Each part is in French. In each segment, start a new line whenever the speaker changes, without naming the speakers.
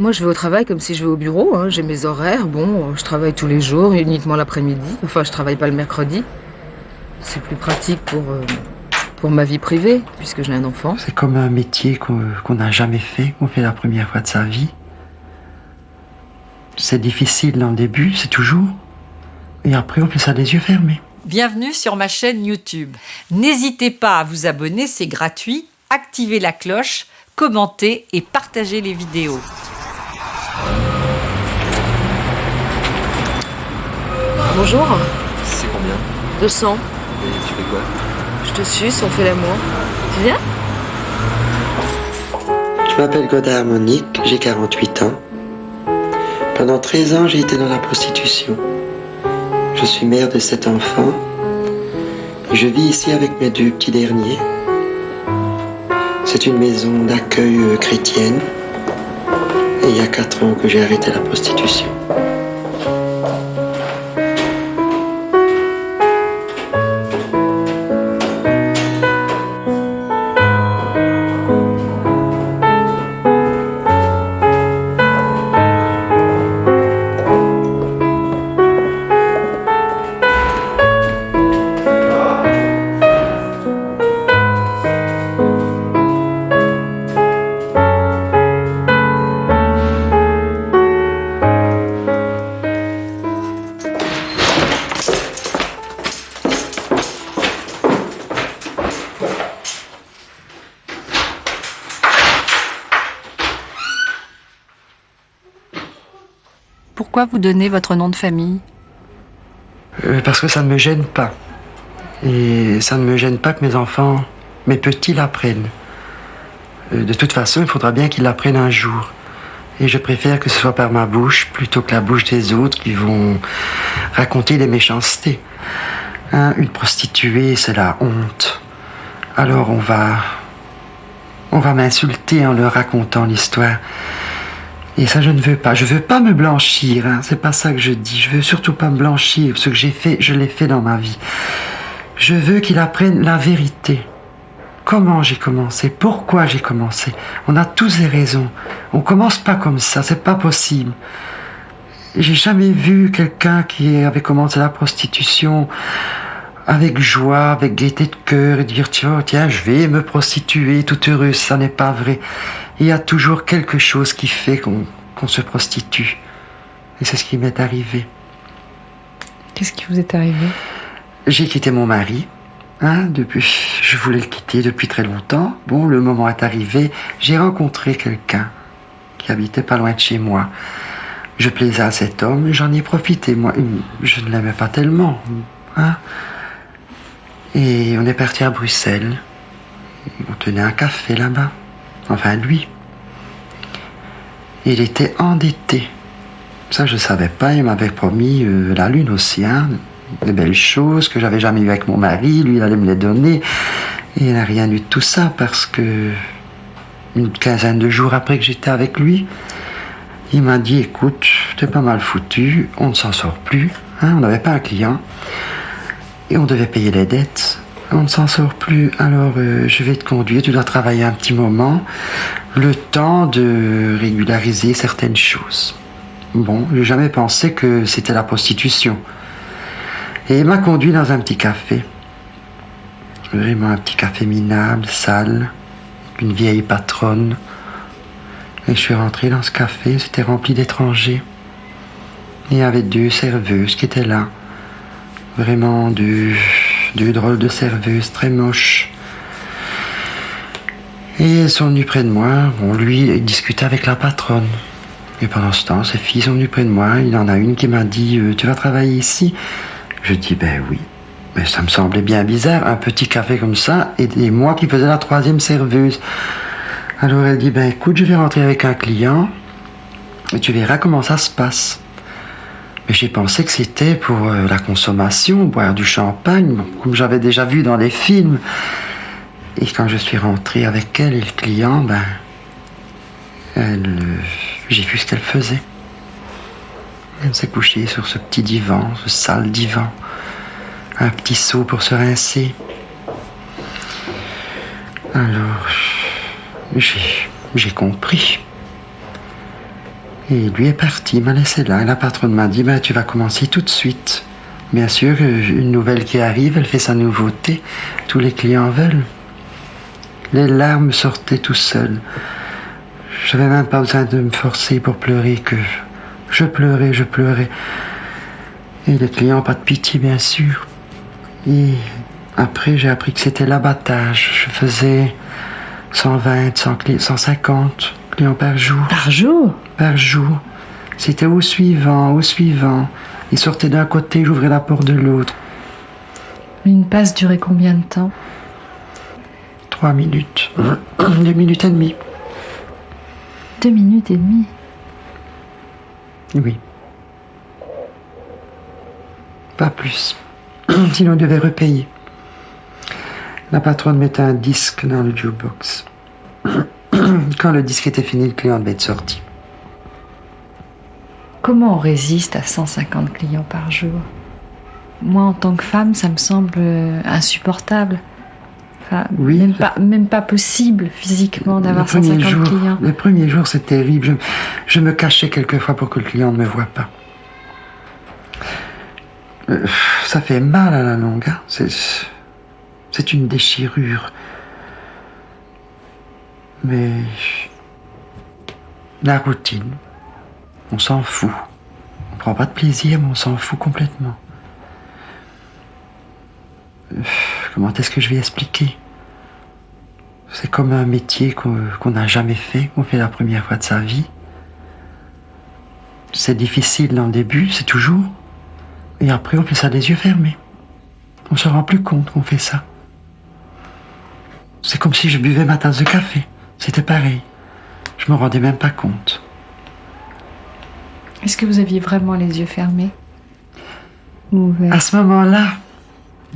Moi, je vais au travail comme si je vais au bureau, hein. J'ai mes horaires. Bon, je travaille tous les jours, uniquement l'après-midi. Enfin, je travaille pas le mercredi. C'est plus pratique pour ma vie privée, puisque j'ai un enfant.
C'est comme un métier qu'on n'a jamais fait, qu'on fait la première fois de sa vie. C'est difficile dans le début, c'est toujours. Et après, on fait ça les yeux fermés.
Bienvenue sur ma chaîne YouTube. N'hésitez pas à vous abonner, c'est gratuit. Activez la cloche, commentez et partagez les vidéos.
Bonjour,
C'est combien?
200.
Et tu fais quoi?
Je te suce, on fait l'amour. Tu viens?
Je m'appelle Godard Monique, j'ai 48 ans. Pendant 13 ans, j'ai été dans la prostitution. Je suis mère de 7 enfants. Je vis ici avec mes 2 petits derniers. C'est une maison d'accueil chrétienne. Et il y a 4 ans que j'ai arrêté la prostitution.
Pourquoi vous donnez votre nom de famille?
Parce que ça ne me gêne pas. Et ça ne me gêne pas que mes enfants, mes petits l'apprennent. De toute façon, il faudra bien qu'ils l'apprennent un jour. Et je préfère que ce soit par ma bouche plutôt que la bouche des autres qui vont raconter des méchancetés. Hein, une prostituée, c'est la honte. Alors on va m'insulter en leur racontant l'histoire. Et ça, je ne veux pas. Je veux pas me blanchir, hein. C'est pas ça que je dis. Je veux surtout pas me blanchir. Ce que j'ai fait, je l'ai fait dans ma vie. Je veux qu'ils apprennent la vérité. Comment j'ai commencé? Pourquoi j'ai commencé? On a tous des raisons. On commence pas comme ça, c'est pas possible. J'ai jamais vu quelqu'un qui avait commencé la prostitution avec joie, avec gaieté de cœur et dire tiens, je vais me prostituer toute heureuse. Ça n'est pas vrai. Il y a toujours quelque chose qui fait qu'on se prostitue. Et c'est ce qui m'est arrivé.
Qu'est-ce qui vous est arrivé?
J'ai quitté mon mari. Je voulais le quitter depuis très longtemps. Bon, le moment est arrivé. J'ai rencontré quelqu'un qui habitait pas loin de chez moi. Je plaisais à cet homme, j'en ai profité. Moi, je ne l'aimais pas tellement. Et on est parti à Bruxelles. On tenait un café là-bas. Enfin, lui. Il était endetté. Ça, je savais pas. Il m'avait promis la lune aussi, des belles choses que j'avais jamais eues avec mon mari. Lui, il allait me les donner. Et il n'a rien eu de tout ça parce que une quinzaine de jours après que j'étais avec lui, il m'a dit écoute, t'es pas mal foutu, on ne s'en sort plus. On n'avait pas un client et on devait payer les dettes. On ne s'en sort plus, alors je vais te conduire, tu dois travailler un petit moment, le temps de régulariser certaines choses. Bon, j'ai jamais pensé que c'était la prostitution. Et il m'a conduit dans un petit café. Vraiment un petit café minable, sale, une vieille patronne. Et je suis rentré dans ce café, c'était rempli d'étrangers. Il y avait 2 serveuses qui étaient là. Vraiment deux drôles de serveuses, très moches. Et elles sont venues près de moi. Bon, lui, il discutait avec la patronne. Et pendant ce temps, ces filles sont venues près de moi. Il y en a une qui m'a dit tu vas travailler ici? Je dis ben oui. Mais ça me semblait bien bizarre, un petit café comme ça, et moi qui faisais la 3e serveuse. Alors elle dit ben écoute, je vais rentrer avec un client, et tu verras comment ça se passe. Mais j'ai pensé que c'était pour la consommation, boire du champagne, comme j'avais déjà vu dans les films. Et quand je suis rentré avec elle et le client, j'ai vu ce qu'elle faisait. Elle s'est couchée sur ce petit divan, ce sale divan. Un petit seau pour se rincer. Alors, j'ai compris. Et lui est parti, il m'a laissé là. Et la patronne m'a dit, tu vas commencer tout de suite. Bien sûr, une nouvelle qui arrive, elle fait sa nouveauté. Tous les clients veulent. Les larmes sortaient tout seules. Je n'avais même pas besoin de me forcer pour pleurer, que je pleurais. Et les clients, pas de pitié, bien sûr. Et après, j'ai appris que c'était l'abattage. Je faisais 120, 150 clients par jour.
Par jour?
Par jour. C'était au suivant. Ils sortaient d'un côté, j'ouvrais la porte de l'autre.
Une passe durait combien de temps?
3 minutes. 2 minutes et demie.
2 minutes et demie?
Oui. Pas plus. Sinon, on devait repayer. La patronne mettait un disque dans le jukebox. Quand le disque était fini, le client devait être sorti.
Comment on résiste à 150 clients par jour? Moi, en tant que femme, ça me semble insupportable. Enfin,
Oui.
même pas possible physiquement d'avoir 150 clients.
Les premiers jours, c'est terrible. Je me cachais quelquefois pour que le client ne me voie pas. Ça fait mal à la longue. Hein. C'est une déchirure. Mais la routine, on s'en fout. On prend pas de plaisir, mais on s'en fout complètement. Comment est-ce que je vais expliquer? C'est comme un métier qu'on n'a jamais fait, qu'on fait la première fois de sa vie. C'est difficile dans le début, c'est toujours. Et après, on fait ça les yeux fermés. On se rend plus compte qu'on fait ça. C'est comme si je buvais ma tasse de café. C'était pareil. Je me rendais même pas compte.
Est-ce que vous aviez vraiment les yeux fermés? Ou ouverts?
À ce moment-là,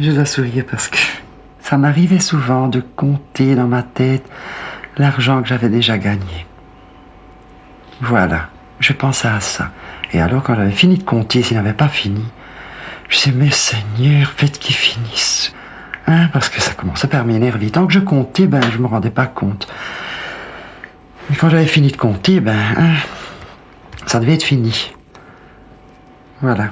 je dois sourire parce que ça m'arrivait souvent de compter dans ma tête l'argent que j'avais déjà gagné. Voilà, je pensais à ça. Et alors, quand j'avais fini de compter, s'il n'avait pas fini, je disais, mais Seigneur, faites qu'il finisse. Hein, parce que ça commençait par m'énerver. Tant que je comptais, je me rendais pas compte. Mais quand j'avais fini de compter, ça devait être fini. Voilà.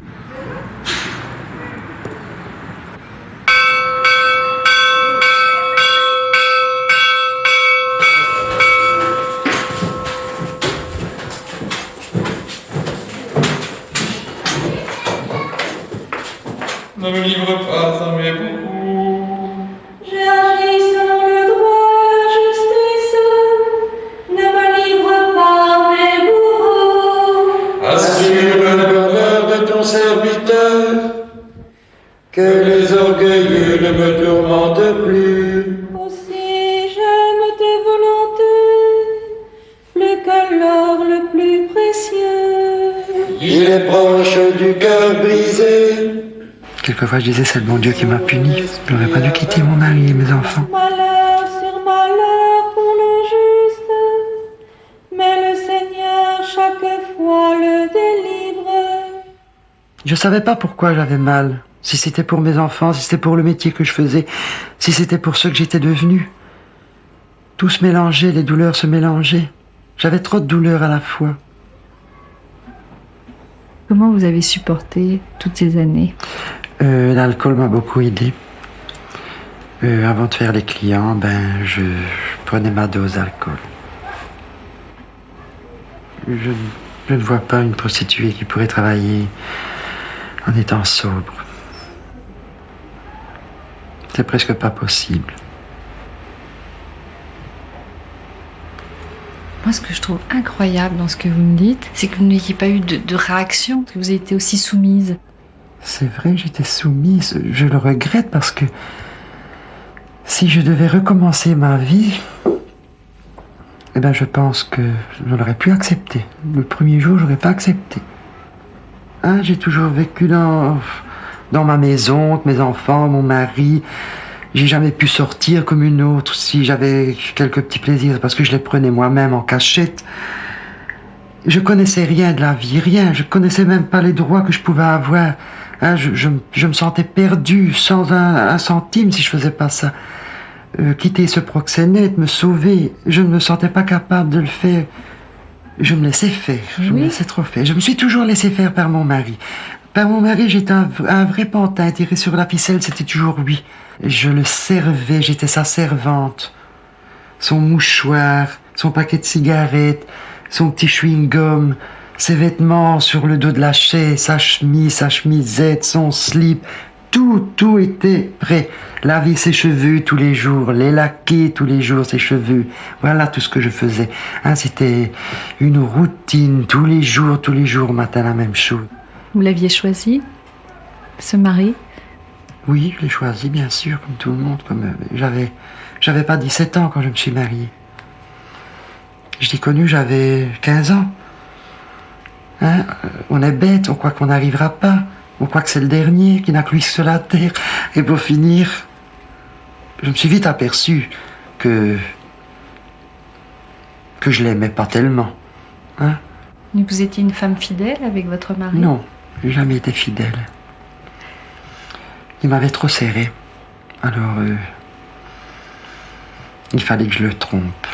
Ne me livre pas à mes bourreaux.
J'ai agi selon le droit et la justice. Ne me livre pas à mes bourreaux.
Assure le bonheur de ton serviteur, que les orgueilleux ne me tourmentent plus.
Aussi j'aime tes volontés, plus que l'or le plus précieux.
Il est proche du cœur brisé.
Quelquefois, je disais, c'est le bon Dieu qui m'a puni. Je n'aurais pas dû quitter mon mari et mes enfants.
Malheur sur malheur pour le juste, mais le Seigneur chaque fois le délivre.
Je savais pas pourquoi j'avais mal. Si c'était pour mes enfants, si c'était pour le métier que je faisais, si c'était pour ce que j'étais devenu. Tout se mélangeait, les douleurs se mélangeaient. J'avais trop de douleurs à la fois.
Comment vous avez supporté toutes ces années?
L'alcool m'a beaucoup aidé. Avant de faire les clients, je prenais ma dose d'alcool. Je ne vois pas une prostituée qui pourrait travailler en étant sobre. C'est presque pas possible.
Moi, ce que je trouve incroyable dans ce que vous me dites, c'est que vous n'ayez pas eu de réaction, que vous avez été aussi soumise.
C'est vrai, j'étais soumise. Je le regrette parce que si je devais recommencer ma vie, je pense que je n'aurais pu accepter. Le premier jour, j'aurais pas accepté. J'ai toujours vécu dans ma maison, avec mes enfants, mon mari. J'ai jamais pu sortir comme une autre. Si j'avais quelques petits plaisirs, parce que je les prenais moi-même en cachette. Je connaissais rien de la vie, rien. Je connaissais même pas les droits que je pouvais avoir. Je me sentais perdu, sans un centime si je faisais pas ça. Quitter ce proxénète, me sauver, je ne me sentais pas capable de le faire. Je me laissais faire, je me
Oui.
laissais trop faire. Je me suis toujours laissé faire par mon mari. Par mon mari, j'étais un vrai pantin, tiré sur la ficelle, c'était toujours lui. Je le servais, j'étais sa servante. Son mouchoir, son paquet de cigarettes, son petit chewing-gum, ses vêtements sur le dos de la chaise, sa chemise, sa chemisette, son slip. Tout était prêt. Laver ses cheveux tous les jours, les laquer tous les jours, ses cheveux. Voilà tout ce que je faisais. Hein, c'était une routine, tous les jours, matin, la même chose.
Vous l'aviez choisi, ce mari?
Oui, je l'ai choisi, bien sûr, comme tout le monde. J'avais pas 17 ans quand je me suis mariée. Je l'ai connu, j'avais 15 ans. Hein, on est bête, on croit qu'on n'arrivera pas. On croit que c'est le dernier, qui n'a que lui sur la terre. Et pour finir, je me suis vite aperçu que je l'aimais pas tellement. Hein?
Vous étiez une femme fidèle avec votre mari?
Non, j'ai jamais été fidèle. Il m'avait trop serré. Alors, il fallait que je le trompe.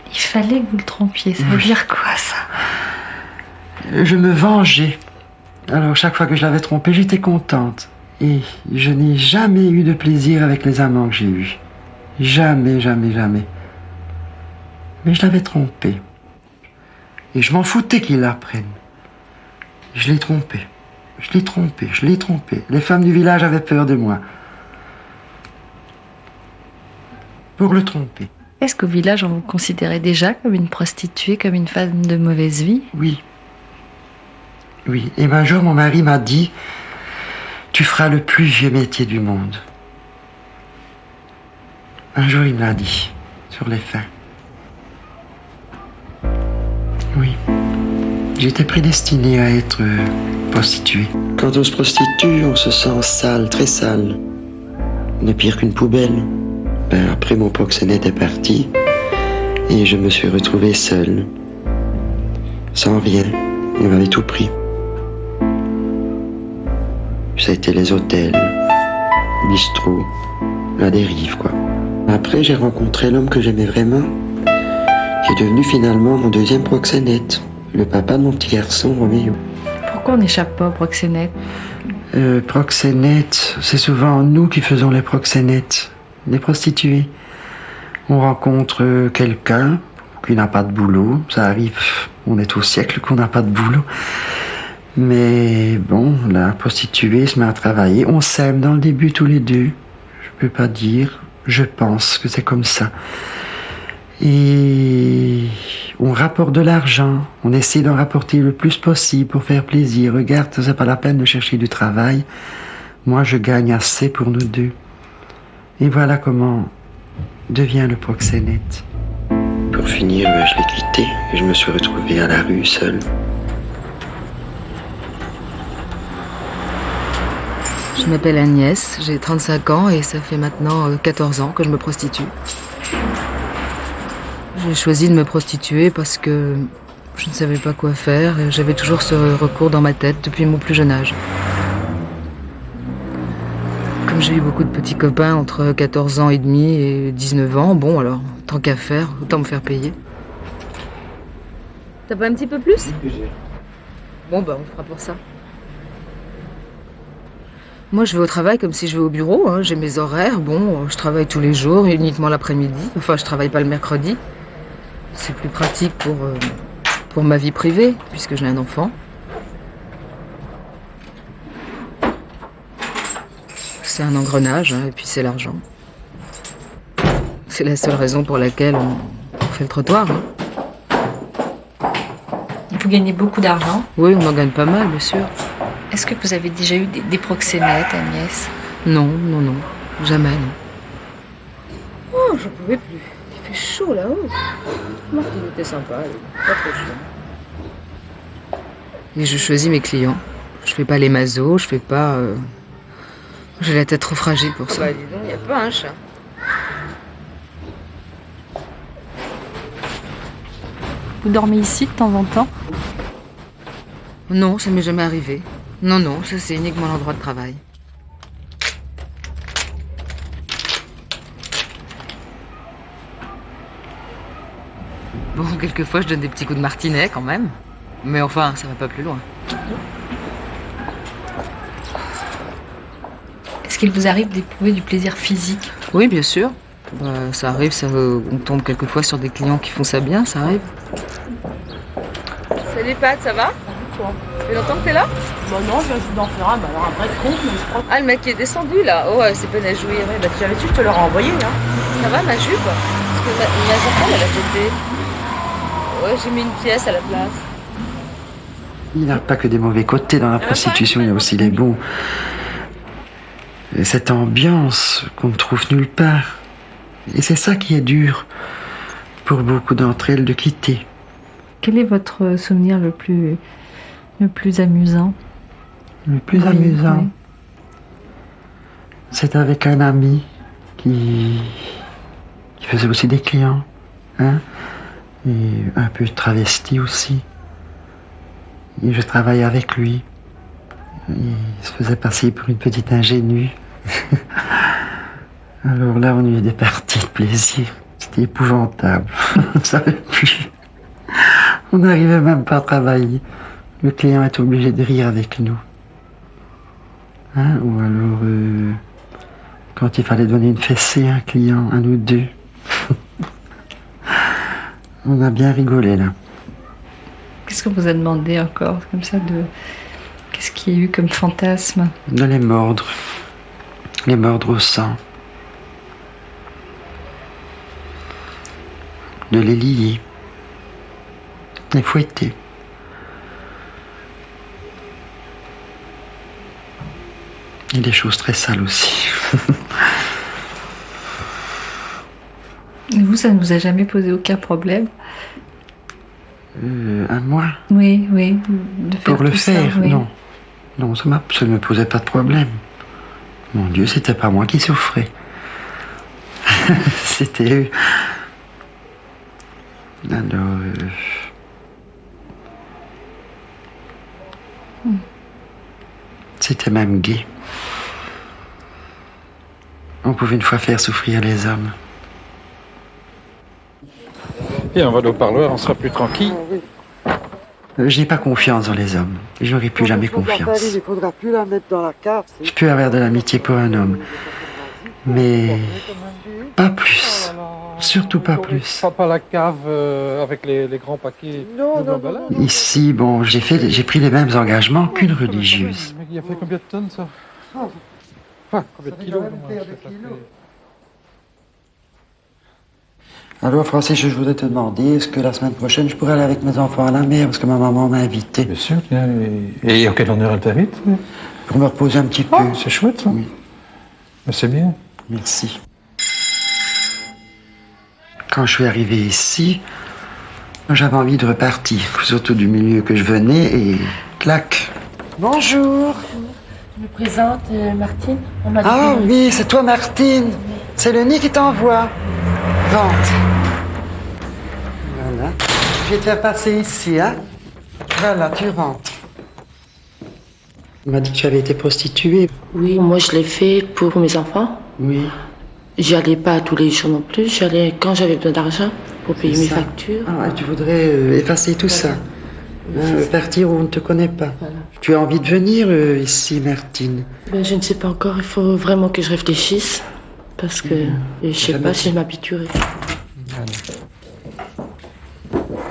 Il fallait que vous le trompiez, ça veut
Oui.
dire quoi ça?
Je me vengeais. Alors, chaque fois que je l'avais trompé, j'étais contente. Et je n'ai jamais eu de plaisir avec les amants que j'ai eus. Jamais, jamais, jamais. Mais je l'avais trompé. Et je m'en foutais qu'il l'apprenne. Je l'ai trompé. Je l'ai trompé, je l'ai trompé. Les femmes du village avaient peur de moi. Pour le tromper.
Est-ce qu'au village, on vous considérait déjà comme une prostituée, comme une femme de mauvaise vie?
Oui. Oui. Et un jour, mon mari m'a dit, tu feras le plus vieux métier du monde. Un jour, il me l'a dit, sur les fins. Oui. J'étais prédestiné à être prostituée. Quand on se prostitue, on se sent sale, très sale. On est pire qu'une poubelle. Après, mon proxénète est parti et je me suis retrouvé seul. Sans rien. Il m'avait tout pris. Ça a été les hôtels, bistrot, la dérive, quoi. Après, j'ai rencontré l'homme que j'aimais vraiment, qui est devenu finalement mon deuxième proxénète, le papa de mon petit garçon, Roméo.
Pourquoi on n'échappe pas au proxénète?
Proxénète, c'est souvent nous qui faisons les proxénètes, les prostituées. On rencontre quelqu'un qui n'a pas de boulot, ça arrive, on est au siècle qu'on n'a pas de boulot. Mais bon, la prostituée se met à travailler. On s'aime dans le début tous les deux. Je peux pas dire. Je pense que c'est comme ça. Et on rapporte de l'argent. On essaie d'en rapporter le plus possible pour faire plaisir. Regarde, c'est pas la peine de chercher du travail. Moi, je gagne assez pour nous deux. Et voilà comment devient le proxénète. Pour finir, je l'ai quitté et je me suis retrouvé à la rue seul.
Je m'appelle Agnès, j'ai 35 ans et ça fait maintenant 14 ans que je me prostitue. J'ai choisi de me prostituer parce que je ne savais pas quoi faire et j'avais toujours ce recours dans ma tête depuis mon plus jeune âge. Comme j'ai eu beaucoup de petits copains entre 14 ans et demi et 19 ans, bon alors, tant qu'à faire, autant me faire payer. T'as pas un petit peu plus? Bon bah on fera pour ça. Moi, je vais au travail comme si je vais au bureau. Hein. J'ai mes horaires. Bon, je travaille tous les jours, uniquement l'après-midi. Enfin, je travaille pas le mercredi. C'est plus pratique pour ma vie privée, puisque j'ai un enfant. C'est un engrenage, hein, et puis c'est l'argent. C'est la seule raison pour laquelle on fait le trottoir. Hein.
Vous gagnez beaucoup d'argent.
Oui, on en gagne pas mal, bien sûr.
Est-ce que vous avez déjà eu des proxénètes, Agnès?
Non, non, non. Jamais, non. Oh, j'en pouvais plus. Il fait chaud là-haut. Marc, il était sympa, pas trop chiant. Et je choisis mes clients. Je fais pas les mazos, je fais pas... J'ai la tête trop fragile pour ça. Bah dis donc, y a pas un chat.
Vous dormez ici de temps en temps?
Non, ça m'est jamais arrivé. Non, non, ça c'est uniquement l'endroit de travail. Bon, quelquefois, je donne des petits coups de martinet quand même. Mais enfin, ça va pas plus loin.
Est-ce qu'il vous arrive d'éprouver du plaisir physique?
Oui, bien sûr. Bah, ça arrive, on tombe quelquefois sur des clients qui font ça bien, ça arrive. Salut Pat, ça va? Ça fait longtemps que t'es là?
Bah non, je viens juste d'en faire un, bah alors un vrai truc, mais je crois que
Ah, le mec qui est descendu là. Oh, c'est peine à jouir.
bah, si j'avais su, je te l'aurais envoyé. Hein.
Ça va ma jupe? Parce que ma jambe, elle a pété. Ouais, j'ai mis une pièce à la place.
Il n'y a pas que des mauvais côtés dans la prostitution, il y a aussi les bons. Et cette ambiance qu'on ne trouve nulle part. Et c'est ça qui est dur pour beaucoup d'entre elles de quitter.
Quel est votre souvenir le plus amusant?
Le plus
Oui,
amusant,
oui.
c'est avec un ami qui faisait aussi des clients, hein, et un peu travesti aussi. Et je travaillais avec lui. Il se faisait passer pour une petite ingénue. Alors là, on eut des parties de plaisir. C'était épouvantable. On ne savait plus. On n'arrivait même pas à travailler. Le client était obligé de rire avec nous. Hein? Ou alors, quand il fallait donner une fessée à un client, un ou deux. On a bien rigolé là.
Qu'est-ce qu'on vous a demandé encore, comme ça, qu'est-ce qu'il y a eu comme fantasme?
De les mordre. Les mordre au sang. De les lier. Les fouetter. Et des choses très sales aussi.
Et vous, ça ne vous a jamais posé aucun problème?
À moi?
Oui, oui. De faire
Pour le
tout ça,
faire,
oui.
non. Non, ça ne me posait pas de problème. Mon Dieu, c'était pas moi qui souffrais. C'était eux. Alors... C'était même gai. On pouvait une fois faire souffrir les hommes.
Et on va au parloir, on sera plus tranquille.
J'ai pas confiance dans les hommes. J'aurai plus jamais confiance.
Il faudra plus la mettre dans la cave.
Je peux avoir de l'amitié pour un homme. Mais pas plus. Surtout pas plus.
Pas la cave avec les grands paquets.
Non.
Ici, bon, j'ai pris les mêmes engagements qu'une religieuse.
Il a fait combien de tonnes ça? Enfin, combien de kilos? Moi, je sais pas.
Alors, Francis, je voudrais te demander, est-ce que la semaine prochaine, je pourrais aller avec mes enfants à la mer, parce que ma maman m'a invité.
Bien sûr, tiens. Et à quelle heure elle t'invite?
Pour me reposer un petit peu.
C'est chouette ça.
Oui.
Mais c'est bien.
Merci. Quand je suis arrivé ici, j'avais envie de repartir, surtout du milieu que je venais, et clac. Bonjour.
Je me présente, Martine. On m'a dit
Ah
que-
oui, c'est toi, Martine. C'est le nez qui t'envoie. Rentre. Voilà. Je vais te faire passer ici, hein. Voilà, tu rentres. On m'a dit que tu avais été prostituée.
Oui, moi je l'ai fait pour mes enfants.
Oui.
J'y allais pas tous les jours non plus. J'y allais quand j'avais besoin d'argent pour payer
C'est
mes
ça.
factures.
Ah, tu voudrais effacer tout ça. Partir où on ne te connaît pas.
Voilà.
Tu as envie de venir ici, Martine?
Ben, je ne sais pas encore. Il faut vraiment que je réfléchisse. Parce que je sais
Jamais.
pas si je m'habituerai.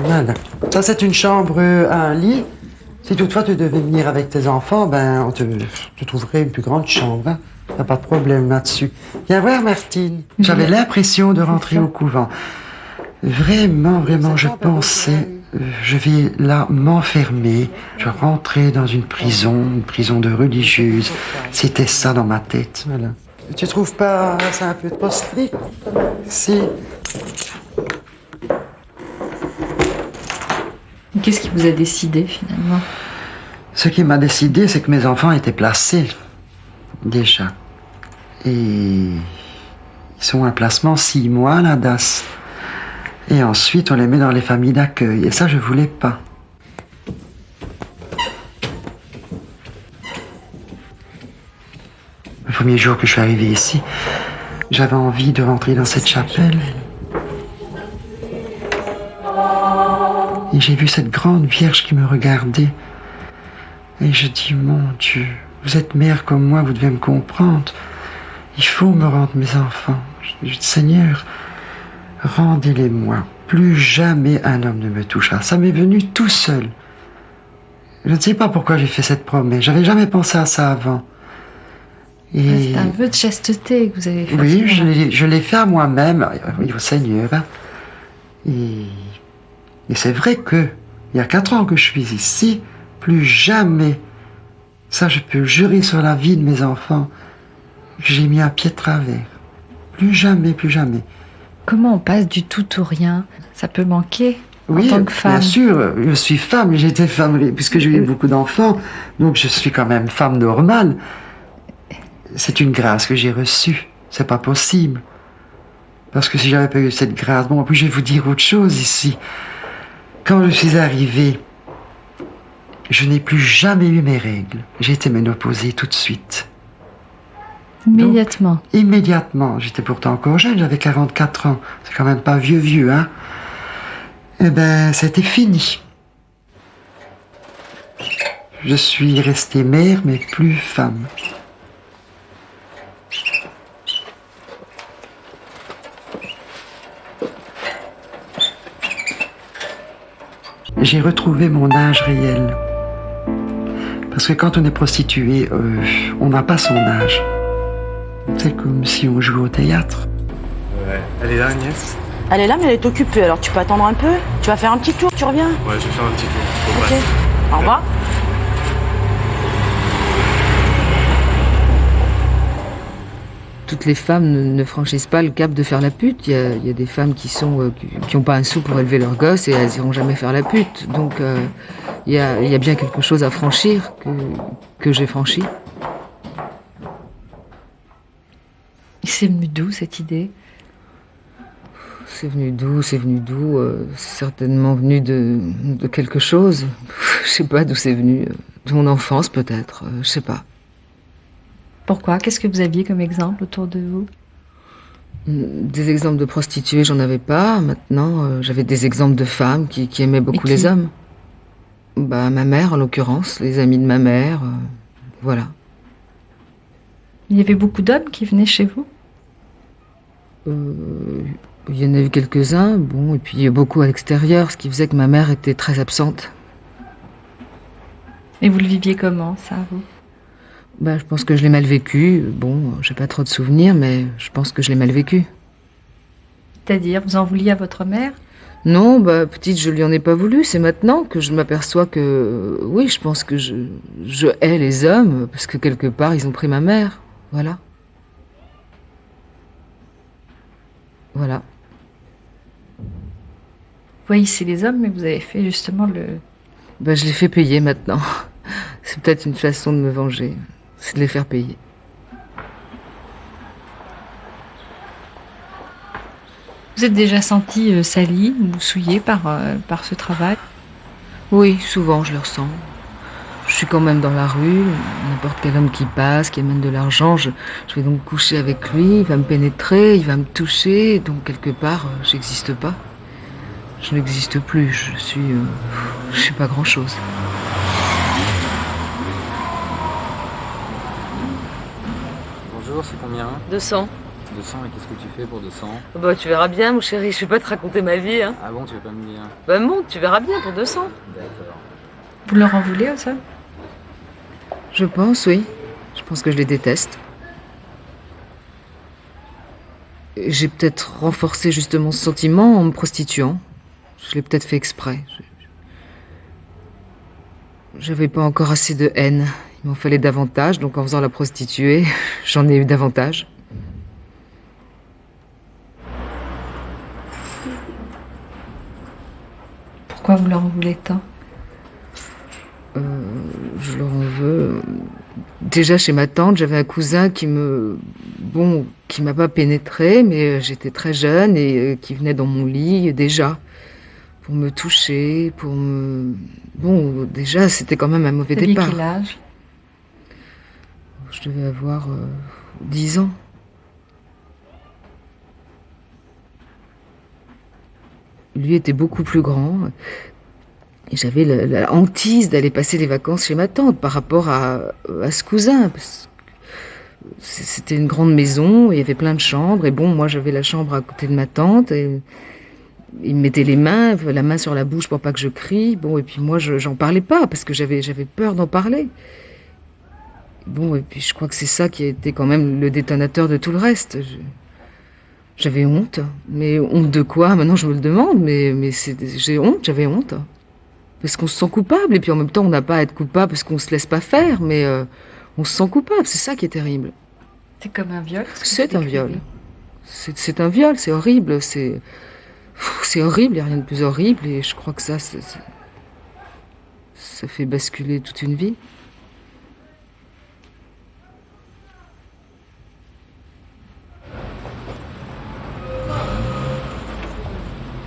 Voilà. Ça, c'est une chambre à un lit. Si toutefois tu devais venir avec tes enfants, ben, on te trouverait une plus grande chambre. Hein. T'as pas de problème là-dessus. Viens voir, Martine. J'avais l'impression de rentrer au couvent. Vraiment, je pensais, je vais là m'enfermer. Je vais rentrer dans une prison de religieuse. C'était ça dans ma tête. Voilà. Tu trouves pas ça un peu trop strict? Si.
Qu'est-ce qui vous a décidé finalement?
Ce qui m'a décidé, c'est que mes enfants étaient placés, déjà. Et ils sont à placement 6 mois, la DAS. Et ensuite, on les met dans les familles d'accueil. Et ça, je voulais pas. Le premier jour que je suis arrivé ici, j'avais envie de rentrer dans cette chapelle. j'ai vu cette grande Vierge qui me regardait. Et je dis, mon Dieu, vous êtes mère comme moi, vous devez me comprendre. Il faut me rendre mes enfants. Je dis, Seigneur, rendez-les-moi. Plus jamais un homme ne me touchera. Ça m'est venu tout seul. Je ne sais pas pourquoi j'ai fait cette promesse. J'avais jamais pensé à ça avant. Et...
C'est un vœu de chasteté que vous avez fait.
Oui, je l'ai fait à moi-même, oui, au Seigneur. Hein. Et c'est vrai que, il y a 4 ans que je suis ici, plus jamais, ça je peux jurer sur la vie de mes enfants, que j'ai mis un pied de travers. Plus jamais, plus jamais.
Comment on passe du tout au rien? Ça peut manquer
Oui,
en tant que femme.
bien sûr, je suis femme, j'ai été femme, puisque j'ai eu beaucoup d'enfants, donc je suis quand même femme normale. C'est une grâce que j'ai reçue, c'est pas possible. Parce que si j'avais pas eu cette grâce, bon, en plus je vais vous dire autre chose ici. Quand je suis arrivée, je n'ai plus jamais eu mes règles. J'ai été ménopausée tout de suite.
Immédiatement.
Donc, immédiatement. J'étais pourtant encore jeune, j'avais 44 ans. C'est quand même pas vieux, hein. Eh ben, c'était fini. Je suis restée mère, mais plus femme. J'ai retrouvé mon âge réel. Parce que quand on est prostituée, on n'a pas son âge. C'est comme si on jouait au théâtre.
Ouais. Elle est là, Agnès?
Elle est là, mais elle est occupée, alors tu peux attendre un peu? Tu vas faire un petit tour, tu reviens?
Ouais, je vais faire un petit tour. Bon,
Ok.
bref.
Au revoir.
Toutes les femmes ne franchissent pas le cap de faire la pute. Il y a des femmes qui ont pas un sou pour élever leur gosse et elles iront jamais faire la pute. Donc il y a bien quelque chose à franchir que j'ai franchi.
C'est venu d'où cette idée?
C'est venu d'où? C'est certainement venu de quelque chose. Je sais pas d'où c'est venu. De mon enfance peut-être. Je sais pas.
Pourquoi? Qu'est-ce que vous aviez comme exemple autour de vous?
Des exemples de prostituées, j'en avais pas. Maintenant, j'avais des exemples de femmes qui aimaient beaucoup les hommes. Bah, ma mère, en l'occurrence, les amis de ma mère, voilà.
Il y avait beaucoup d'hommes qui venaient chez vous?
Il y en a eu quelques-uns, bon, et puis beaucoup à l'extérieur, ce qui faisait que ma mère était très absente.
Et vous le viviez comment, ça, vous?
Bah, je pense que je l'ai mal vécu. Bon, j'ai pas trop de souvenirs, mais je pense que je l'ai mal vécu.
C'est-à-dire, vous en vouliez à votre mère?
Non, bah, petite, je lui en ai pas voulu. C'est maintenant que je m'aperçois que, oui, je pense que je hais les hommes, parce que quelque part, ils ont pris ma mère. Voilà. Voilà.
Vous haïssez les hommes, mais vous avez fait justement le...
Bah, je les fais payer maintenant. C'est peut-être une façon de me venger. C'est de les faire payer.
Vous êtes déjà senti salie ou souillée par ce travail?
Oui, souvent je le ressens. Je suis quand même dans la rue, n'importe quel homme qui passe, qui amène de l'argent, je vais donc coucher avec lui, il va me pénétrer, il va me toucher, donc quelque part, j'existe pas. Je n'existe plus, je suis pas grand-chose.
Bonjour, c'est combien?
200.
200, et qu'est-ce que tu fais pour 200?
Bah tu verras bien mon chéri, je vais pas te raconter ma vie. Hein.
Ah bon, tu veux pas me dire?
Bah monte, tu verras bien pour 200.
D'accord.
Vous leur en voulez aux hommes?
Je pense, oui. Je pense que je les déteste. J'ai peut-être renforcé justement ce sentiment en me prostituant. Je l'ai peut-être fait exprès. J'avais pas encore assez de haine. Il m'en fallait davantage, donc en faisant la prostituée, j'en ai eu davantage.
Pourquoi vous leur en voulez tant?
Je leur en veux. Déjà chez ma tante, j'avais un cousin qui m'a pas pénétré, mais j'étais très jeune et qui venait dans mon lit déjà pour me toucher, Bon, déjà c'était quand même un mauvais départ.
Quel âge?
Je devais avoir 10 ans. Lui était beaucoup plus grand. Et j'avais la hantise d'aller passer les vacances chez ma tante par rapport à ce cousin. Parce que c'était une grande maison, il y avait plein de chambres. Et bon, moi, j'avais la chambre à côté de ma tante. Et il me mettait la main sur la bouche pour pas que je crie. Bon, et puis moi, j'en parlais pas parce que j'avais peur d'en parler. Bon, et puis je crois que c'est ça qui a été quand même le détonateur de tout le reste. J'avais honte. Mais honte de quoi? Maintenant, je me le demande. Mais j'avais honte. Parce qu'on se sent coupable, et puis en même temps, on n'a pas à être coupable parce qu'on se laisse pas faire, mais on se sent coupable, c'est ça qui est terrible.
C'est comme un viol?
C'est un viol. C'est un viol, c'est horrible, c'est horrible, il n'y a rien de plus horrible, et je crois que ça fait basculer toute une vie.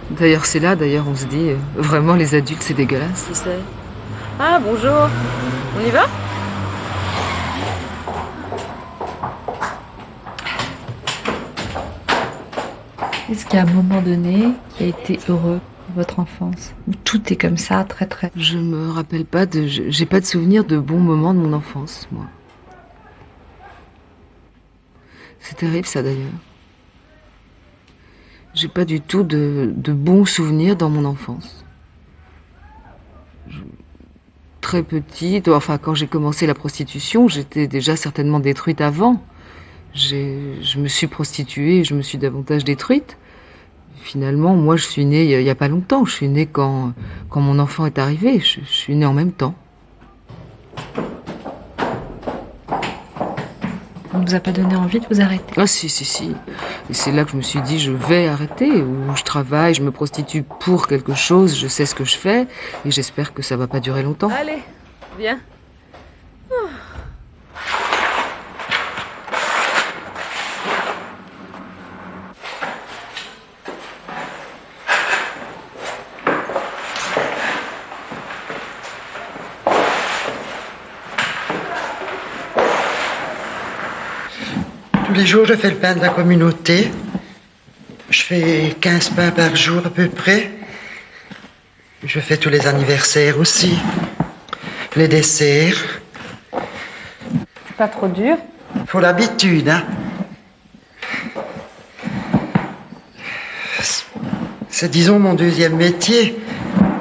D'ailleurs, c'est là, on se dit, vraiment, les adultes, c'est dégueulasse.
Qui c'est? Ah, bonjour. On y va?
Est-ce qu'il y a un moment donné qui a été heureux dans votre enfance? Où tout est comme ça, très très...
Je me rappelle pas j'ai pas de souvenir de bons moments de mon enfance, moi. C'est terrible, ça, d'ailleurs. J'ai pas du tout de bons souvenirs dans mon enfance. Très petite, enfin quand j'ai commencé la prostitution, j'étais déjà certainement détruite avant. Je me suis prostituée, je me suis davantage détruite. Finalement, moi je suis née il y a pas longtemps, je suis née quand mon enfant est arrivé, je suis née en même temps.
On ne vous a pas donné envie de vous arrêter?
Ah si. Et c'est là que je me suis dit, je vais arrêter, où je travaille, je me prostitue pour quelque chose, je sais ce que je fais, et j'espère que ça va pas durer longtemps.
Allez, viens.
Tous les jours, je fais le pain de la communauté. Je fais 15 pains par jour à peu près. Je fais tous les anniversaires aussi. Les desserts.
C'est pas trop dur?
Faut l'habitude, hein. C'est, disons, mon deuxième métier.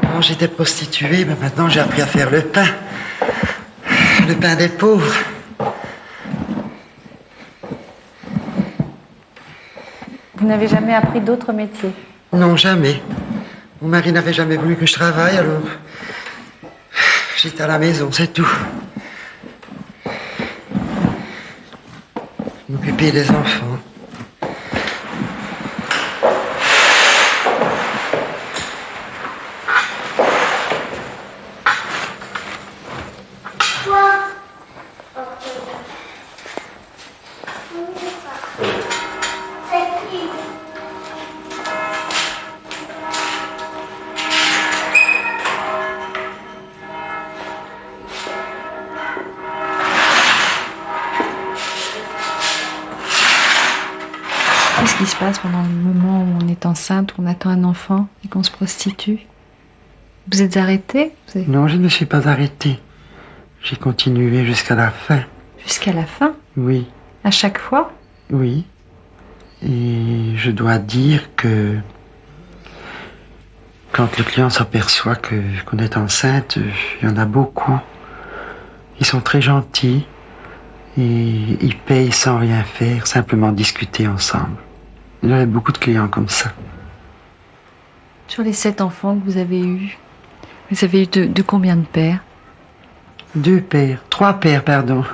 Quand j'étais prostituée, mais maintenant j'ai appris à faire le pain. Le pain des pauvres.
Vous n'avez jamais appris d'autres métiers?
Non, jamais. Mon mari n'avait jamais voulu que je travaille, alors j'étais à la maison, c'est tout. M'occuper des enfants.
Qu'est-ce qui se passe pendant le moment où on est enceinte, où on attend un enfant et qu'on se prostitue? Vous êtes arrêtée?
Non, je ne me suis pas arrêtée. J'ai continué jusqu'à la fin.
Jusqu'à la fin?
Oui.
À chaque fois?
Oui. Et je dois dire que quand le client s'aperçoit qu'on est enceinte, il y en a beaucoup. Ils sont très gentils et ils payent sans rien faire, simplement discuter ensemble. Il y a beaucoup de clients comme ça.
Sur les 7 enfants que vous avez eus de combien de pères?
2 pères. 3 pères, pardon.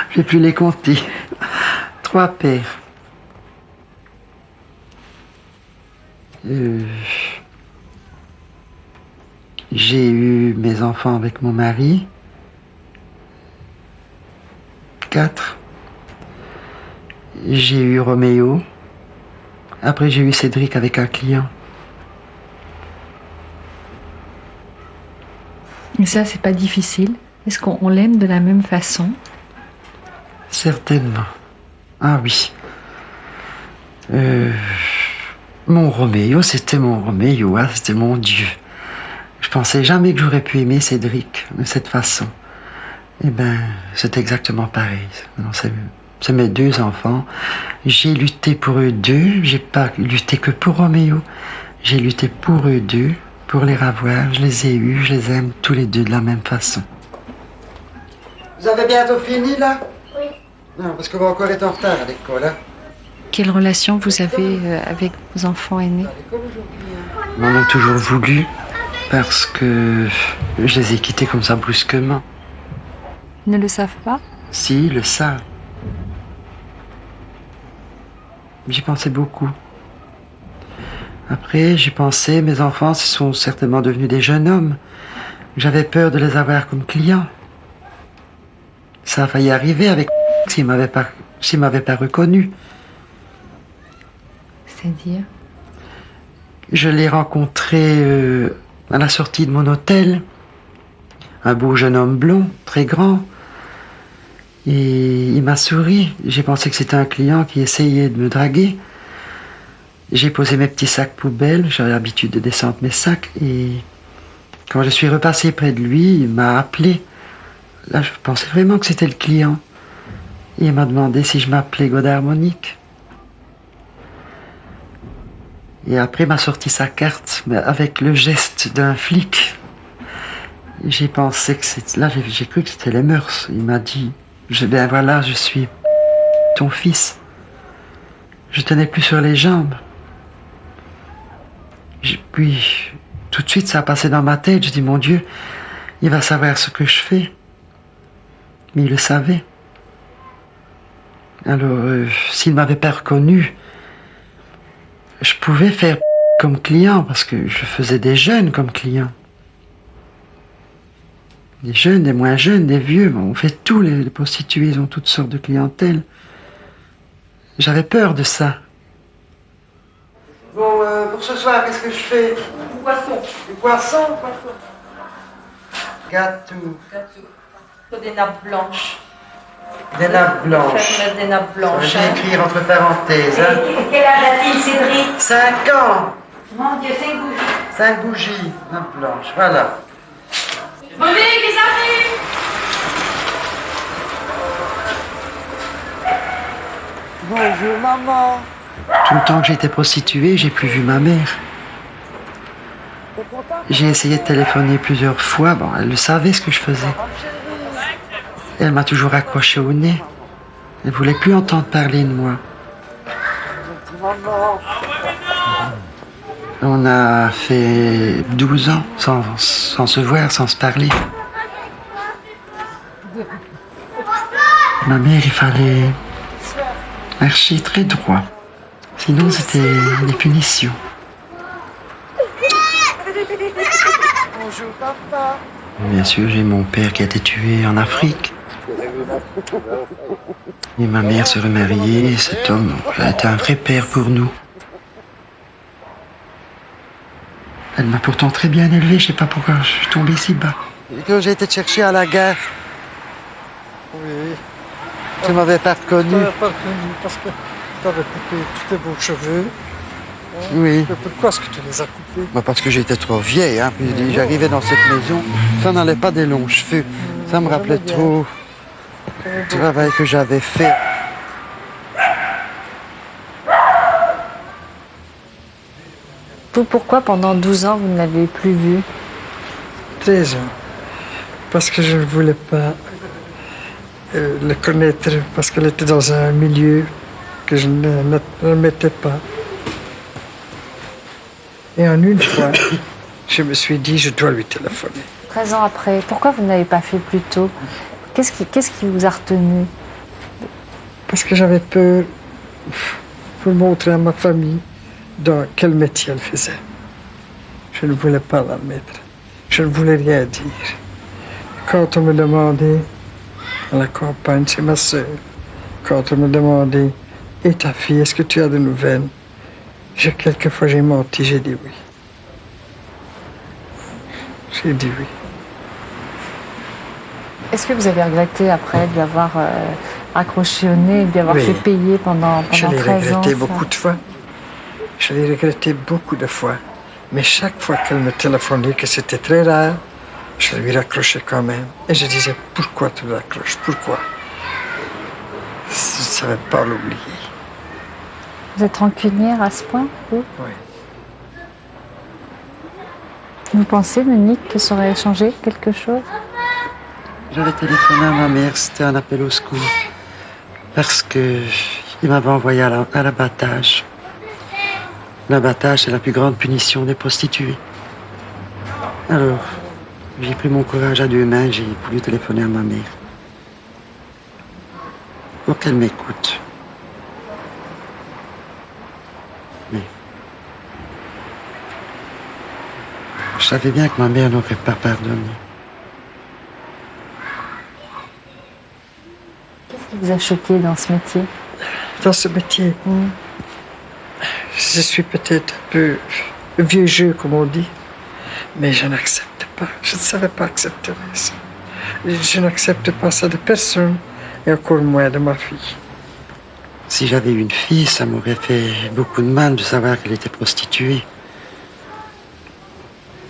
Je vais plus les compter. 3 pères. J'ai eu mes enfants avec mon mari. 4. J'ai eu Roméo. Après, j'ai eu Cédric avec un client.
Et ça, c'est pas difficile? Est-ce qu'on l'aime de la même façon?
Certainement. Ah oui. Mon Roméo, c'était mon Roméo, hein, c'était mon Dieu. Je pensais jamais que j'aurais pu aimer Cédric de cette façon. Eh ben, c'est exactement pareil. Non, c'est mes 2 enfants. J'ai lutté pour eux 2. J'ai pas lutté que pour Roméo. J'ai lutté pour eux 2, pour les revoir. Je les ai eus, je les aime tous les 2 de la même façon.
Vous avez bientôt fini, là? Oui. Non, parce qu'on va encore être en retard à l'école, hein?
Quelle relation vous avez avec vos enfants aînés?
Ils m'en ont toujours voulu, parce que je les ai quittés comme ça brusquement.
Ils ne le savent pas?
Si, ils le savent. J'y pensais beaucoup. Après, j'y pensais, mes enfants se sont certainement devenus des jeunes hommes. J'avais peur de les avoir comme clients. Ça a failli arriver avec s'ils m'avaient pas reconnu.
C'est-à-dire?
Je l'ai rencontré à la sortie de mon hôtel. Un beau jeune homme blond, très grand. Et il m'a souri. J'ai pensé que c'était un client qui essayait de me draguer. J'ai posé mes petits sacs poubelles. J'avais l'habitude de descendre mes sacs. Et quand je suis repassé près de lui, il m'a appelé. Là, je pensais vraiment que c'était le client. Et il m'a demandé si je m'appelais Godard Monique. Et après, il m'a sorti sa carte, mais avec le geste d'un flic. J'ai pensé que c'était... Là, j'ai cru que c'était les mœurs. Il m'a dit, ben voilà, je suis ton fils. Je tenais plus sur les jambes. Puis, tout de suite, ça a passé dans ma tête. Je dis, mon Dieu, il va savoir ce que je fais. Mais il le savait. Alors, s'il ne m'avait pas reconnu, je pouvais faire comme client, parce que je faisais des jeunes comme clients. Des jeunes, des moins jeunes, des vieux. On fait tout, les prostituées, ils ont toutes sortes de clientèle. J'avais peur de ça.
Bon, pour ce soir, qu'est-ce que je fais?
Du poisson.
Du poisson? Gâteau.
Faut des nappes blanches.
Des nappes blanches.
Faire mettre des nappes blanches.
Je vais écrire entre parenthèses. Hein.
Quel âge a-t-il, Cédric?
5 ans.
Mon Dieu, 5 bougies.
5 bougies, nappes blanches, voilà.
Monique, les amis!
Bonjour, maman.
Tout le temps que j'étais prostituée, j'ai plus vu ma mère. J'ai essayé de téléphoner plusieurs fois. Bon, elle le savait ce que je faisais. Elle m'a toujours accroché au nez. Elle voulait plus entendre parler de moi. On a fait 12 ans sans se voir, sans se parler. Ma mère, il fallait marcher très droit. Sinon, c'était des punitions.
Bonjour, papa.
Bien sûr, j'ai mon père qui a été tué en Afrique. Et ma mère se remariée, et cet homme a été un vrai père pour nous. Elle m'a pourtant très bien élevée, je sais pas pourquoi je suis tombée si bas.
Et quand j'ai été te chercher à la gare,
Oui.
tu m'avais pas reconnu.
Tu m'avais pas reconnu parce que tu avais coupé tous tes beaux cheveux.
Oui.
Mais pourquoi est-ce que tu les as coupés?
Bah parce que j'étais trop vieille, hein. Puis j'arrivais dans cette maison, ça n'allait pas des longs cheveux. Ça me rappelait trop le travail que j'avais fait.
Pourquoi pendant 12 ans vous ne l'avez plus vu?
13 ans. Parce que je ne voulais pas le connaître, parce qu'elle était dans un milieu que je ne mettais pas. Et en une fois, je me suis dit, je dois lui téléphoner.
13 ans après, pourquoi vous ne l'avez pas fait plus tôt? Qu'est-ce qui vous a retenu?
Parce que j'avais peur pour montrer à ma famille dans quel métier elle faisait. Je ne voulais pas la mettre. Je ne voulais rien dire. Quand on me demandait à la campagne, c'est ma sœur, quand on me demandait, et ta fille, est-ce que tu as de nouvelles? Quelquefois j'ai menti, j'ai dit oui. J'ai dit oui.
Est-ce que vous avez regretté après de lui avoir accroché au nez et de lui avoir
Oui.
fait payer pendant
Je l'ai
13 ans
regretté
ça?
beaucoup de fois. Je l'ai regretté beaucoup de fois. Mais chaque fois qu'elle me téléphonait, que c'était très rare, je lui raccrochais quand même. Et je disais, pourquoi tu le raccroches? Pourquoi? Je ne savais pas l'oublier.
Vous êtes rancunière à ce point, vous?
Oui.
Vous pensez, Monique, que ça aurait changé quelque chose?
J'avais téléphoné à ma mère, c'était un appel au secours. Parce que il m'avait envoyé à l'abattage. L'abattage, c'est la plus grande punition des prostituées. Alors, j'ai pris mon courage à deux mains, j'ai voulu téléphoner à ma mère. Pour qu'elle m'écoute. Mais je savais bien que ma mère n'aurait pas pardonné.
Qu'est-ce qui vous a choqué dans ce métier?
Dans ce métier, je suis peut-être un peu vieux jeu, comme on dit, mais je n'accepte pas. Je ne savais pas accepter ça. Je n'accepte pas ça de personne, et encore moins de ma fille.
Si j'avais une fille, ça m'aurait fait beaucoup de mal de savoir qu'elle était prostituée.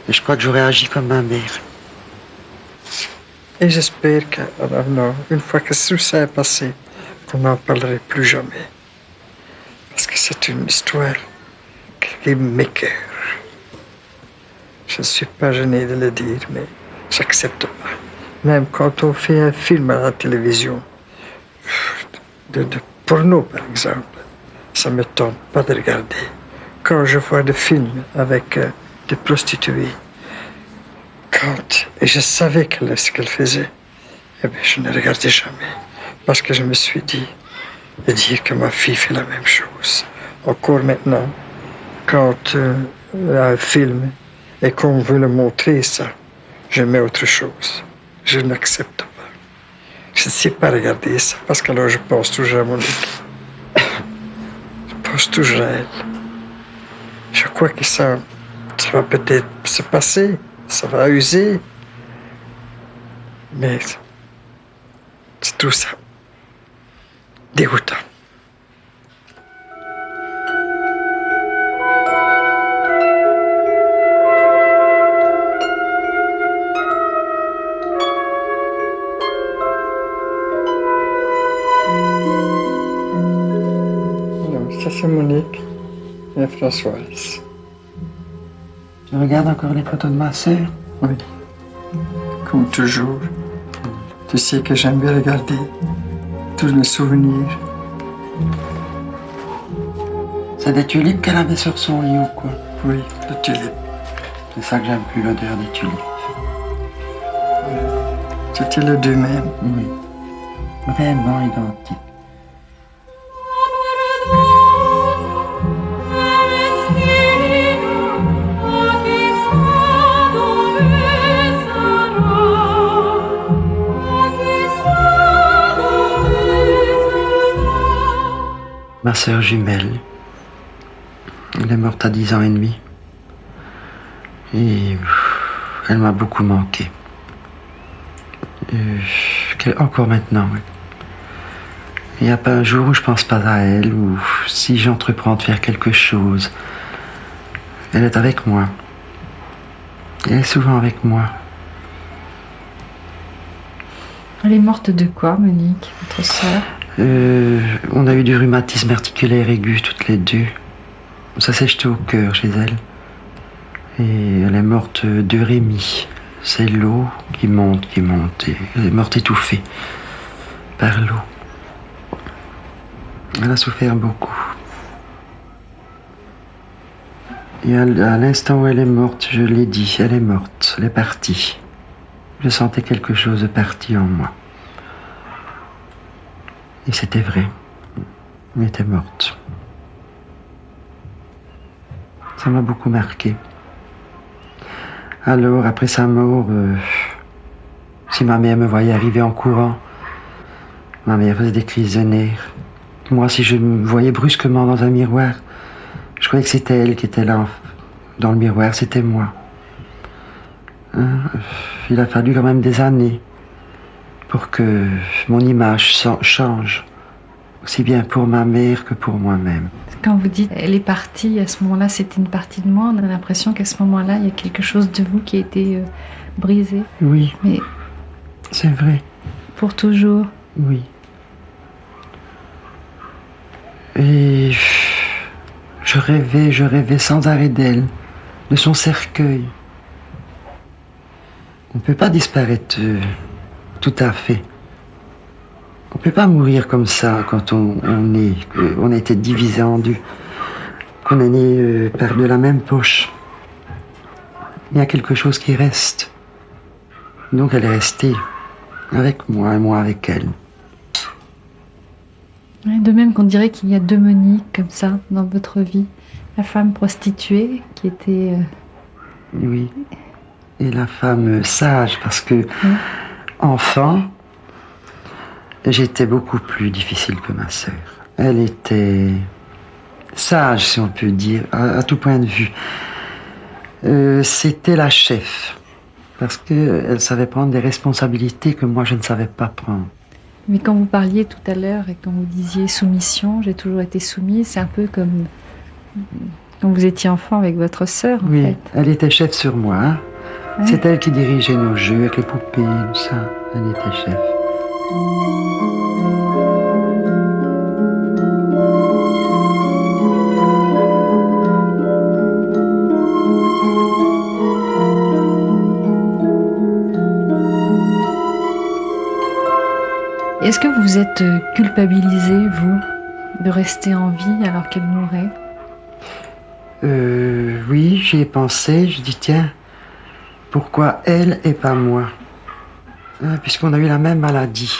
Et je crois que j'aurais agi comme ma mère.
Et j'espère qu'une fois que tout ça est passé, qu'on n'en parlerait plus jamais. Parce que c'est une histoire qui m'écoeure. Je ne suis pas gêné de le dire, mais j'accepte pas. Même quand on fait un film à la télévision, de porno par exemple, ça ne me tente pas de regarder. Quand je vois des films avec des prostituées, et je savais ce qu'elle faisait, eh bien, je ne regardais jamais. Parce que je me suis dit, de dire que ma fille fait la même chose. Encore maintenant, quand il y a un film et qu'on veut le montrer, ça, je mets autre chose. Je n'accepte pas. Je ne sais pas regarder ça, parce que alors je pense toujours à Monique. Je pense toujours à elle. Je crois que ça va peut-être se passer, ça va user. Mais c'est tout ça. Dégoûtant. Ça c'est Monique et Françoise.
Tu regardes encore les photos de ma sœur?
Oui. Comme toujours. Tu sais que j'aime bien regarder tous mes souvenirs.
C'est des tulipes qu'elle avait sur son lit ou quoi?
Oui, des tulipes.
C'est ça que j'aime plus, l'odeur des tulipes.
C'était les deux mêmes.
Oui. Vraiment identiques. Ma sœur jumelle, elle est morte à 10 ans et demi. Et elle m'a beaucoup manqué. Encore maintenant, oui. Il n'y a pas un jour où je pense pas à elle, ou si j'entreprends de faire quelque chose, elle est avec moi. Elle est souvent avec moi.
Elle est morte de quoi, Monique, votre sœur?
On a eu du rhumatisme articulaire aigu toutes les deux. Ça s'est jeté au cœur chez elle. Et elle est morte d'eurémie. C'est l'eau qui monte. Et elle est morte étouffée par l'eau. Elle a souffert beaucoup. Et à l'instant où elle est morte, je l'ai dit, elle est morte, elle est partie. Je sentais quelque chose de parti en moi. Et c'était vrai. Elle était morte. Ça m'a beaucoup marqué. Alors, après sa mort, si ma mère me voyait arriver en courant, ma mère faisait des crises de nerfs. Moi, si je me voyais brusquement dans un miroir, je croyais que c'était elle qui était là, dans le miroir, c'était moi. Il a fallu quand même des années pour que mon image change. aussi bien pour ma mère que pour moi-même.
Quand vous dites elle est partie, à ce moment-là, c'était une partie de moi, on a l'impression qu'à ce moment-là, il y a quelque chose de vous qui a été brisé.
Oui,
Mais
c'est vrai,
pour toujours.
oui. Et je rêvais sans arrêt d'elle, de son cercueil. On ne peut pas disparaître tout à fait. On ne peut pas mourir comme ça quand on a été divisé en deux, qu'on est né par de la même poche. Il y a quelque chose qui reste. Donc elle est restée avec moi et moi avec elle.
De même qu'on dirait qu'il y a deux Moniques comme ça dans votre vie. La femme prostituée qui était...
Oui. Et la femme sage, parce que enfant, j'étais beaucoup plus difficile que ma sœur. Elle était sage, si on peut dire, à tout point de vue. C'était la chef, parce qu'elle savait prendre des responsabilités que moi je ne savais pas prendre.
Mais quand vous parliez tout à l'heure et quand vous disiez soumission, j'ai toujours été soumise, c'est un peu comme quand vous étiez enfant avec votre sœur, en
Oui,
fait.
elle était chef sur moi. Hein.
Ouais.
C'est elle qui dirigeait nos jeux avec les poupées, tout ça. Elle était chef.
Est-ce que vous êtes culpabilisé, vous, de rester en vie alors qu'elle mourait?
Oui, j'y ai pensé. Je dis, tiens, pourquoi elle et pas moi? Puisqu'on a eu la même maladie.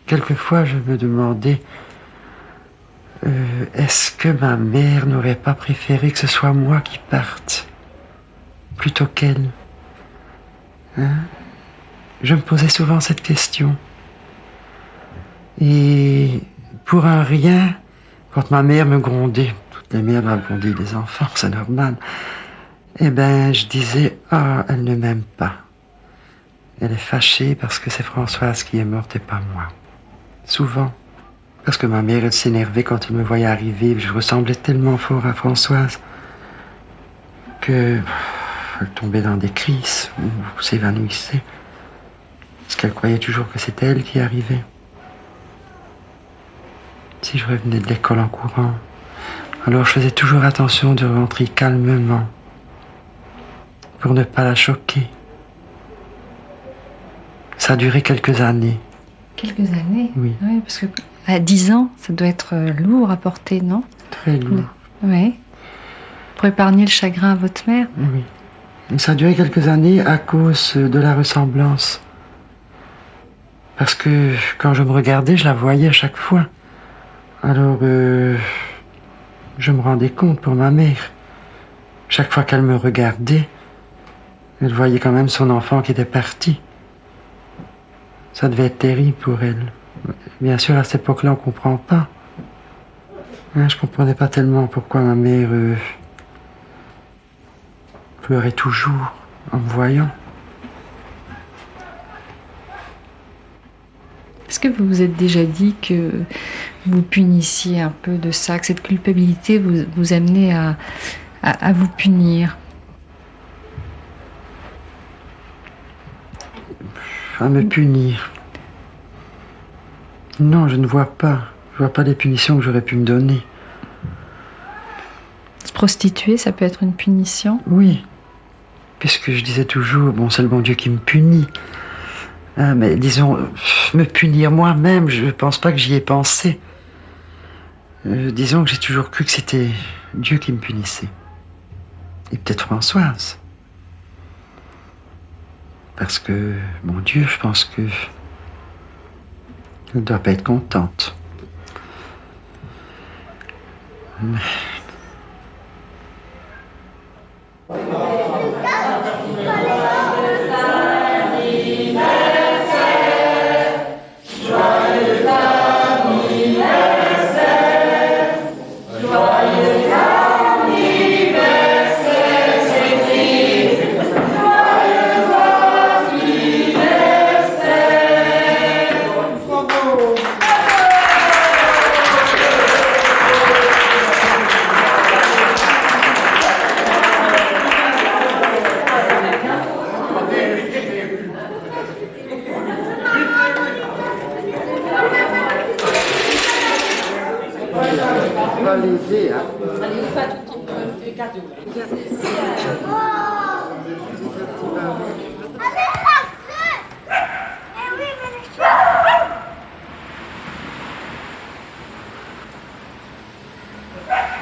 Quelquefois, je me demandais, est-ce que ma mère n'aurait pas préféré que ce soit moi qui parte, plutôt qu'elle? Hein? Je me posais souvent cette question. Et pour un rien, quand ma mère me grondait, toutes les mères doivent gronder les enfants, c'est normal, eh ben, je disais, ah, elle ne m'aime pas. Elle est fâchée parce que c'est Françoise qui est morte et pas moi. Souvent. Parce que ma mère, elle s'énervait quand elle me voyait arriver. Je ressemblais tellement fort à Françoise que elle tombait dans des crises ou s'évanouissait. Parce qu'elle croyait toujours que c'était elle qui arrivait. Si je revenais de l'école en courant, alors je faisais toujours attention de rentrer calmement pour ne pas la choquer. Ça a duré quelques années.
Quelques années?
Oui.
Oui, parce que à 10 ans, ça doit être lourd à porter, non?
Très lourd.
Oui. Pour épargner le chagrin à votre mère?
Oui. Et ça a duré quelques années à cause de la ressemblance. Parce que quand je me regardais, je la voyais à chaque fois. Alors, je me rendais compte pour ma mère. Chaque fois qu'elle me regardait, elle voyait quand même son enfant qui était parti. Ça devait être terrible pour elle. Bien sûr, à cette époque-là, on ne comprend pas. Je ne comprenais pas tellement pourquoi ma mère pleurait toujours en me voyant.
Est-ce que vous vous êtes déjà dit que vous punissiez un peu de ça, que cette culpabilité vous amenait à vous punir?
À me punir. Non, je ne vois pas. Je vois pas les punitions que j'aurais pu me donner.
Se prostituer, ça peut être une punition?
Oui. Puisque je disais toujours, bon, c'est le bon Dieu qui me punit. Mais disons, me punir moi-même, je ne pense pas que j'y ai pensé. Disons que j'ai toujours cru que c'était Dieu qui me punissait. Et peut-être Françoise. Parce que, mon Dieu, je pense que elle ne doit pas être contente. Mais...
amusé, hein.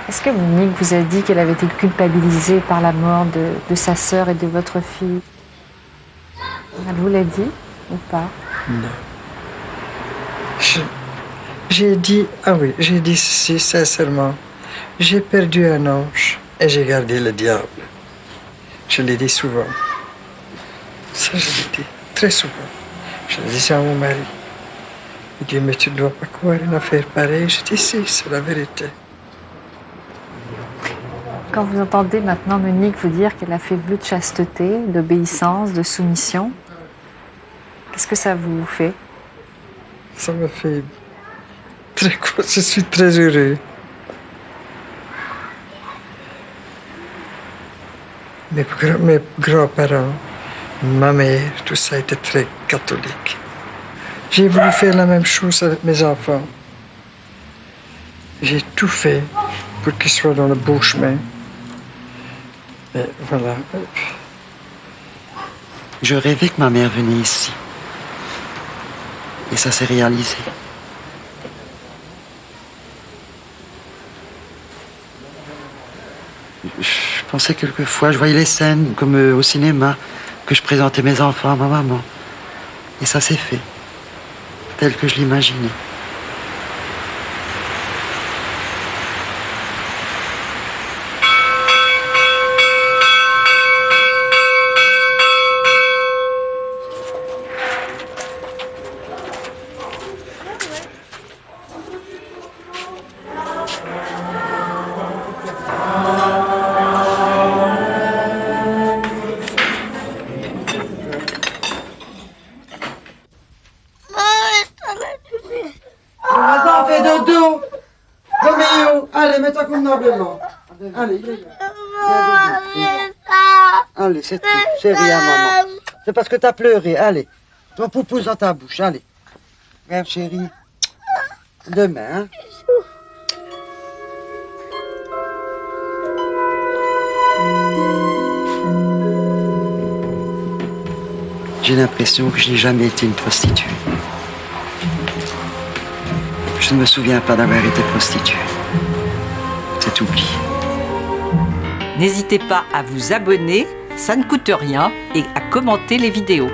Est-ce que Monique vous a dit qu'elle avait été culpabilisée par la mort de sa sœur et de votre fille? Elle vous l'a dit ou pas?
Non. J'ai dit, ah oui, j'ai dit ceci sincèrement. J'ai perdu un ange et j'ai gardé le diable. Je l'ai dit souvent. Ça, je l'ai dit très souvent. Je l'ai dit ça à mon mari. Il dit, mais tu ne dois pas croire une affaire pareille. Je dis, si, c'est la vérité.
Quand vous entendez maintenant Monique vous dire qu'elle a fait vœu de chasteté, d'obéissance, de soumission, qu'est-ce que ça vous fait?
Ça me fait très court. Je suis très heureux. Mes grands-parents, ma mère, tout ça était très catholique. J'ai voulu faire la même chose avec mes enfants. J'ai tout fait pour qu'ils soient dans le beau chemin. Et voilà.
Je rêvais que ma mère venait ici. Et ça s'est réalisé. Je pensais quelquefois, je voyais les scènes comme au cinéma, que je présentais mes enfants à ma maman. Et ça s'est fait, tel que je l'imaginais.
Maintenant, fais dodo. Roméo, allez, mets-toi convenablement. Allez, viens dodo. Allez, c'est tout. Chérie à maman. C'est parce que t'as pleuré. Allez, ton poupouse dans ta bouche. Allez. Regarde, chérie. Demain, hein.
J'ai l'impression que je n'ai jamais été une prostituée. Je ne me souviens pas d'avoir été prostituée. C'est oublié.
N'hésitez pas à vous abonner, ça ne coûte rien, et à commenter les vidéos.